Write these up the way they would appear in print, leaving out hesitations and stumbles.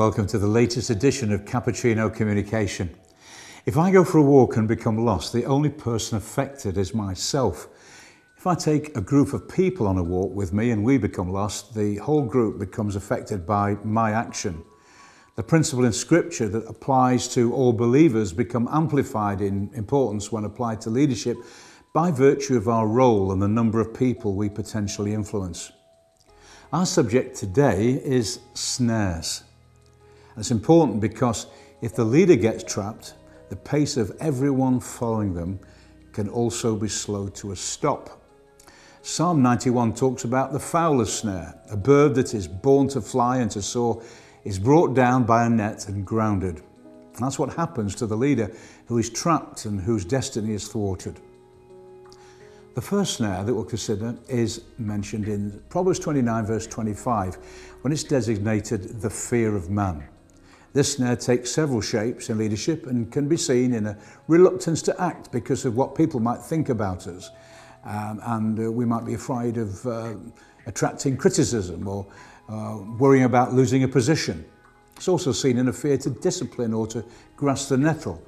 welcome to the latest edition of Cappuccino Communication. If I go for a walk and become lost, the only person affected is myself. If I take a group of people on a walk with me and we become lost, the whole group becomes affected by my action. The principle in Scripture that applies to all believers become amplified in importance when applied to leadership by virtue of our role and the number of people we potentially influence. Our subject today is snares. And it's important because if the leader gets trapped, the pace of everyone following them can also be slowed to a stop. Psalm 91 talks about the fowler's snare, a bird that is born to fly and to soar, is brought down by a net and grounded. And that's what happens to the leader who is trapped and whose destiny is thwarted. The first snare that we'll consider is mentioned in Proverbs 29 verse 25 when it's designated the fear of man. This snare takes several shapes in leadership and can be seen in a reluctance to act because of what people might think about us. We might be afraid of attracting criticism or worrying about losing a position. It's also seen in a fear to discipline or to grasp the nettle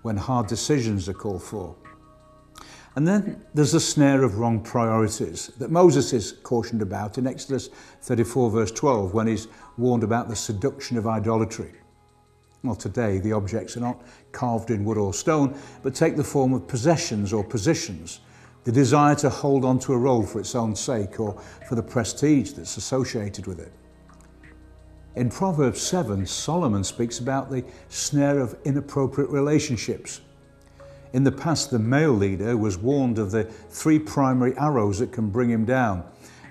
when hard decisions are called for. And then there's the snare of wrong priorities that Moses is cautioned about in Exodus 34 verse 12 when he's warned about the seduction of idolatry. Well, today the objects are not carved in wood or stone, but take the form of possessions or positions, the desire to hold on to a role for its own sake or for the prestige that's associated with it. In Proverbs 7, Solomon speaks about the snare of inappropriate relationships. In the past, the male leader was warned of the three primary arrows that can bring him down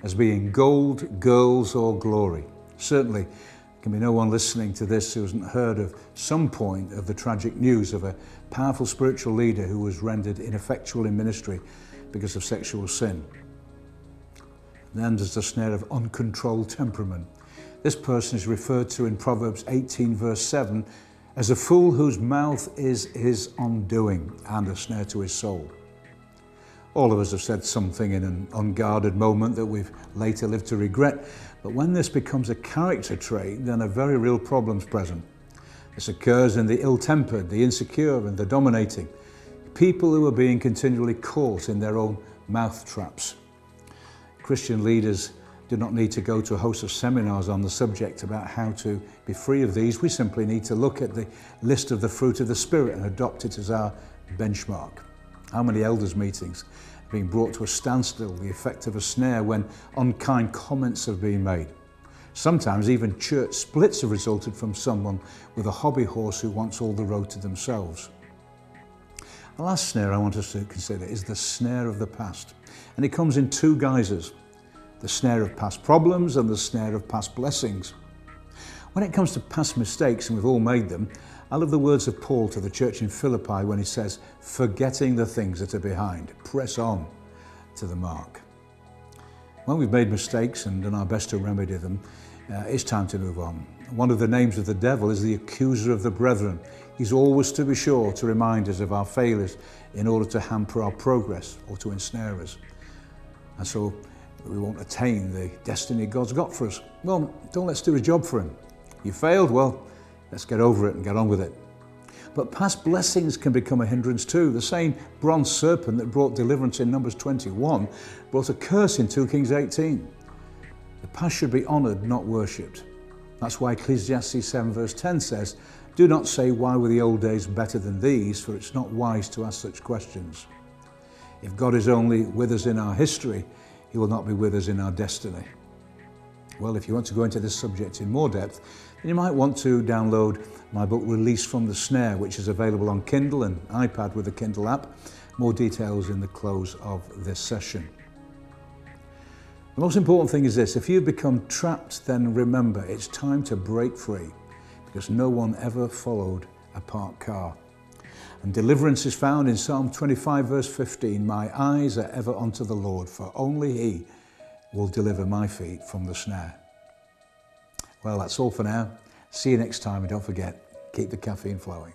as being gold, girls, or glory. Certainly, there can be no one listening to this who hasn't heard of some point of the tragic news of a powerful spiritual leader who was rendered ineffectual in ministry because of sexual sin. Then there's the snare of uncontrolled temperament. This person is referred to in Proverbs 18 verse 7 as a fool whose mouth is his undoing and a snare to his soul. All of us have said something in an unguarded moment that we've later lived to regret, but when this becomes a character trait, then a very real problem's present. This occurs in the ill-tempered, the insecure and the dominating, people who are being continually caught in their own mouth traps. Christian leaders do not need to go to a host of seminars on the subject about how to be free of these. We simply need to look at the list of the fruit of the Spirit and adopt it as our benchmark. How many elders' meetings are being brought to a standstill, the effect of a snare when unkind comments have been made? Sometimes even church splits have resulted from someone with a hobby horse who wants all the road to themselves. The last snare I want us to consider is the snare of the past. And it comes in two guises: the snare of past problems and the snare of past blessings. When it comes to past mistakes, and we've all made them, I love the words of Paul to the church in Philippi when he says, forgetting the things that are behind, press on to the mark. When we've made mistakes and done our best to remedy them, it's time to move on. One of the names of the devil is the accuser of the brethren. He's always to be sure to remind us of our failures in order to hamper our progress or to ensnare us. And so we won't attain the destiny God's got for us. Well, let's do a job for him. You failed, well, let's get over it and get on with it. But past blessings can become a hindrance too. The same bronze serpent that brought deliverance in Numbers 21 brought a curse in 2 Kings 18. The past should be honoured, not worshipped. That's why Ecclesiastes 7 verse 10 says, do not say, why were the old days better than these? For it's not wise to ask such questions. If God is only with us in our history, he will not be with us in our destiny. Well, if you want to go into this subject in more depth, then you might want to download my book, Release from the Snare, which is available on Kindle and iPad with the Kindle app. More details in the close of this session. The most important thing is this: if you've become trapped, then remember it's time to break free, because no one ever followed a parked car. And deliverance is found in Psalm 25 verse 15. My eyes are ever unto the Lord, for only he will deliver my feet from the snare. Well, that's all for now. See you next time, and don't forget, keep the caffeine flowing.